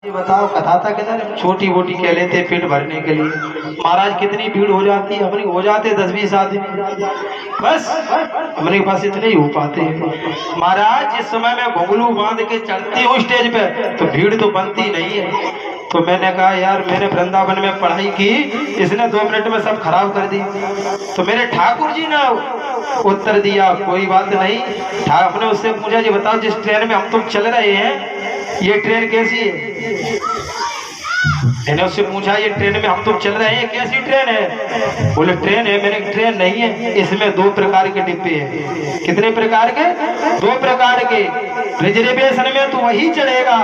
ये बताओ, कथा था किधर छोटी बोटी कह लेते पेट भरने के लिए। महाराज कितनी भीड़ हो जाती है, अपने हो जाते 10-20 आदमी, बस अपने पास इतने ही हो पाते हैं। महाराज जिस समय मैं घुंघरू बांध के चढ़ती हूँ स्टेज पे तो भीड़ तो बनती नहीं है। तो मैंने कहा यार मैंने वृंदावन में पढ़ाई की, इसने 2 मिनट में सब खराब कर दी। तो मेरे ठाकुर जी ने उत्तर दिया कोई बात नहीं। आपने उससे पूछा जी बताओ जिस ट्रेन में हम तुम चल रहे हैं ये ट्रेन कैसी है? मैंने उससे पूछा ये ट्रेन में हम तुम चल रहे हैं कैसी ट्रेन है? बोले ट्रेन है। मैंने ट्रेन नहीं है, इसमें 2 प्रकार के डिब्बे हैं। कितने प्रकार के? 2 प्रकार के। रिजर्वेशन में तो वही चढ़ेगा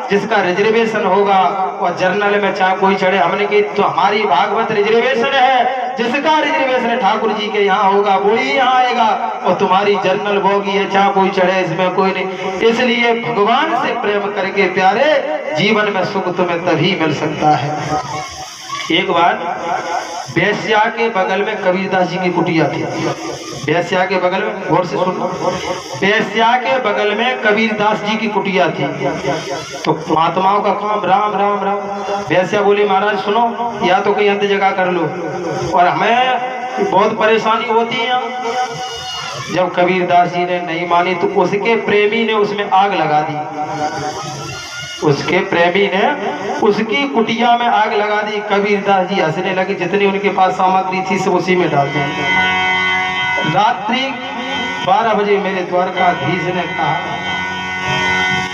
जिसका रिजर्वेशन होगा, और जर्नल में चाहे कोई चढ़े। हमने की तो हमारी भागवत रिजर्वेशन है, जिसका रिजर्वेशन ठाकुर जी के यहाँ होगा वो ही यहाँ आएगा, और तुम्हारी जर्नल बोगी है चाहे कोई चढ़े इसमें कोई नहीं। इसलिए भगवान से प्रेम करके प्यारे जीवन में सुख तुम्हें तभी मिल सकता है। एक बार बेस्या के बगल में कबीरदास जी की कुटिया थी। बेस्या के बगल में, गौर से सुनो, बेस्या के बगल में कबीरदास जी की कुटिया थी। तो महात्माओं का काम राम राम राम। बेस्या बोली महाराज सुनो, या तो कोई अंत जगह कर लो, और हमें बहुत परेशानी होती है यहाँ। जब कबीरदास जी ने नहीं मानी तो उसके प्रेमी ने उसमें आग लगा दी। उसके प्रेमी ने उसकी कुटिया में आग लगा दी। कबीरदास जी हंसने लगे, जितनी उनके पास सामग्री थी सब उसी में डाल दी। रात्रि 12 बजे मेरे द्वारकाधीश ने कहा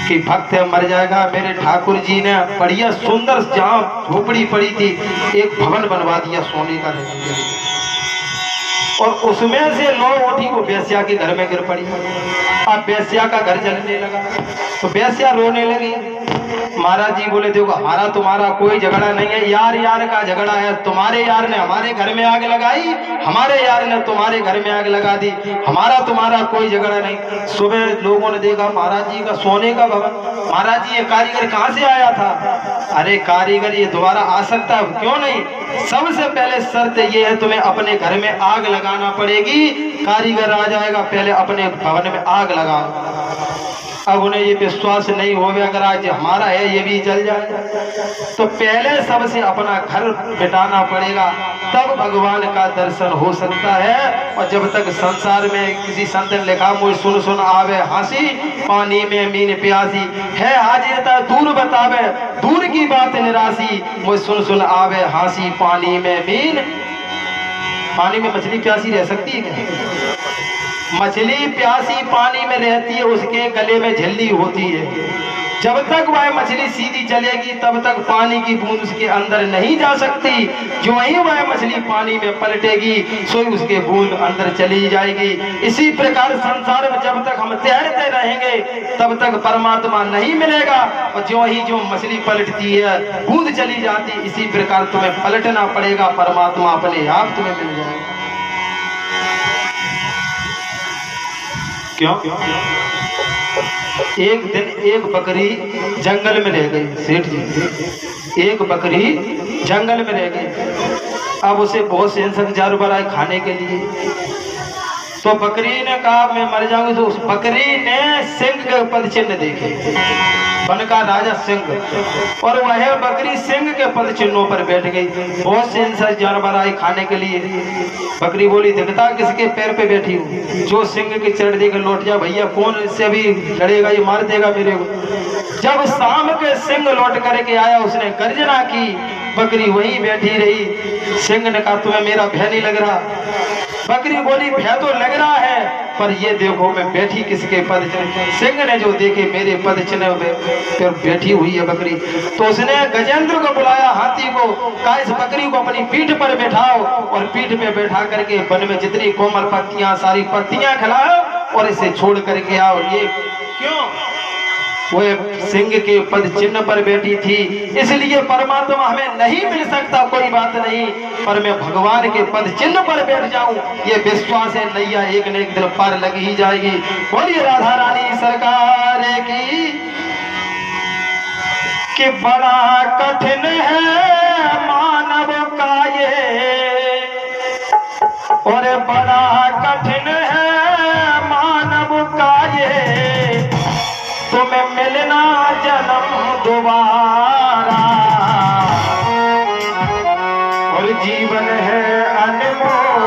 कि भक्त मर जाएगा। मेरे ठाकुर जी ने बढ़िया सुंदर जहाँ झोपड़ी पड़ी थी एक भवन बनवा दिया सोने का, और उसमें से लो उठी वो बेस्या के घर में गिर पड़ी। अब बेस्या का घर जलने लगा तो बेस्या रोने लगी। महाराज जी बोले देखो हमारा तुम्हारा कोई झगड़ा नहीं है, यार यार का झगड़ा है। तुम्हारे यार ने हमारे घर में आग लगाई, हमारे यार ने तुम्हारे घर में आग लगा दी, हमारा तुम्हारा कोई झगड़ा नहीं। सुबह लोगों ने देखा महाराज जी का सोने का भवन। महाराज जी ये कारीगर कहाँ से आया था? अरे कारीगर ये दोबारा आ सकता है, क्यों नहीं? सबसे पहले शर्त ये है तुम्हें अपने घर में आग लगाना पड़ेगी। कारीगर आ जाएगा, पहले अपने भवन में आग लगाओ। अब उन्हें ये विश्वास नहीं हो गया अगर आज हमारा है ये भी जल जाए, तो पहले सबसे अपना घर मिटाना पड़ेगा, तब भगवान का दर्शन हो सकता है। और जब तक संसार में किसी संत ने लिखा मुझे सुन सुन आवे हंसी, पानी में मीन प्यासी है हाजिरता दूर बतावे, दूर की बात निराशी, मुझे सुन सुन आवे हंसी पानी में मीन। पानी में मछली प्यासी रह सकती है क्या? मछली प्यासी पानी में रहती है, उसके गले में झिल्ली होती है। जब तक वह मछली सीधी चलेगी तब तक पानी की बूंद उसके अंदर नहीं जा सकती। जो ही वह मछली पानी में पलटेगी सो उसके बूंद अंदर चली जाएगी। इसी प्रकार संसार में जब तक हम तैरते रहेंगे तब तक परमात्मा नहीं मिलेगा, और जो ही जो मछली पलटती है बूंद चली जाती, इसी प्रकार तुम्हें पलटना पड़ेगा, परमात्मा अपने आप तुम्हें मिल जाएगा। क्यों? एक दिन एक बकरी जंगल में रह गई। सेठ जी एक बकरी जंगल में रह गई। अब उसे बहुत से इंसान जानवर आए खाने के लिए, तो बकरी ने कहा मैं मर जाऊंगी। तो उस बकरी ने सिंह के पद चिन्ह देखे, वन का राजा सिंह, और वह बकरी सिंह के पद चिन्हों पर बैठ गई। बहुत से इंसान जानवर आए खाने के लिए। बकरी बोली दिखता किसके पैर पे बैठी हूँ? जो सिंह के चरण देकर लौट जा भैया, कौन इससे अभी लड़ेगा, ये मार देगा मेरे को। जब शाम के सिंह लौट करके आया उसने गर्जना की, बकरी वहीं बैठी रही। सिंह ने कहा तुम्हें मेरा भय नहीं लग रहा? बकरी बोली भय तो लग रहा है, पर ये देखो मैं बैठी किसके पद चिन्ह। सिंह ने जो देखे मेरे पद चिन्ह पर बैठी हुई है बकरी। तो उसने गजेंद्र को बुलाया, हाथी को, कहा इस बकरी को अपनी पीठ पर बैठाओ, और पीठ पे बैठा करके वन में जितनी कोमल पत्तियां सारी पत्तियां खिलाओ और इसे छोड़ करके आओ। ये क्यों? वो सिंह के पद चिन्ह पर बैठी थी, इसलिए परमात्मा हमें नहीं मिल सकता कोई बात नहीं, पर मैं भगवान के पद चिन्ह पर बैठ जाऊं ये विश्वास है, नैया एक न एक दिन पार लग ही जाएगी। बोलिए राधा रानी सरकार की। कि बड़ा कठिन है मानव का ये, और बड़ा कठिन है मानव का ये, तुम्हें मिलना जन्म दोबारा। हमारा और जीवन है अनमोल।